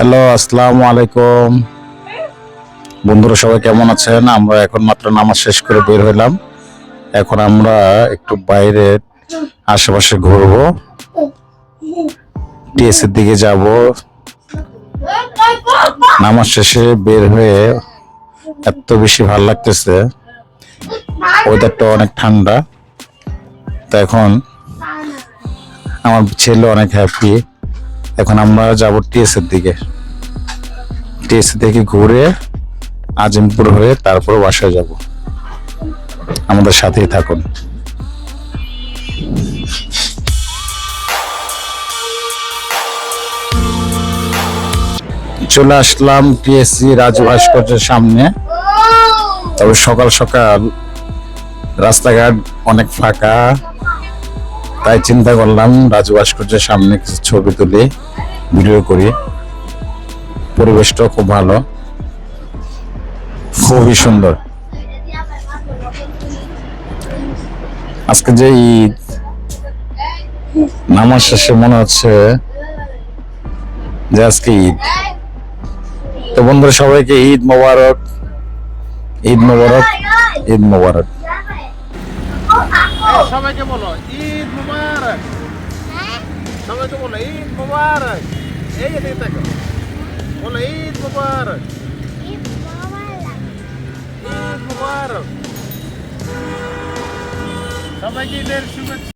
Hello, আসসালামু আলাইকুম। বন্ধুরা সবাই কেমন আছেন? আমরা এখন মাত্র নামাজ শেষ করে বের হইলাম। এখন আমরা একটু বাইরে আশেপাশে ঘুরবো, টিএসসির দিকে যাব। নামাজ শেষে বের হয়ে এত বেশি ভালো লাগতেছে, ওয়েদারটা অনেক ঠান্ডা। তো এখন আমার ছেলে অনেক হ্যাপি। এখন আমরা যাব টিএসসির দিকে। টিএসসি থেকে ঘুরে আজিমপুর হয়ে তারপর বাসায় যাব। আমাদের সাথেই থাকুন। চলে আসলাম টিএসসি রাজু ভাস্কর্যের সামনে। তবে সকাল সকাল রাস্তাঘাট অনেক ফাঁকা, তাই চিন্তা করলাম রাজু ভাস্কর্যের সামনে কিছু ছবি তুলি, ভিডিও করি। পরিবেশটাও খুব ভালো, খুবই সুন্দর। আজকে যে ঈদ, নামাজ শেষে মনে হচ্ছে যে আজকে ঈদ। তো বন্ধুরা সবাইকে ঈদ মোবারক, ঈদ মোবারক, ঈদ মোবারক। সবাইকে বলো ঈদ মুবারক। সবাইকে বলো ঈদ মুবারক। এই এদিকে তাকাও, বলো ঈদ মুবারক, ঈদ মুবারক। সবাইকে ঈদের শুভেচ্ছা।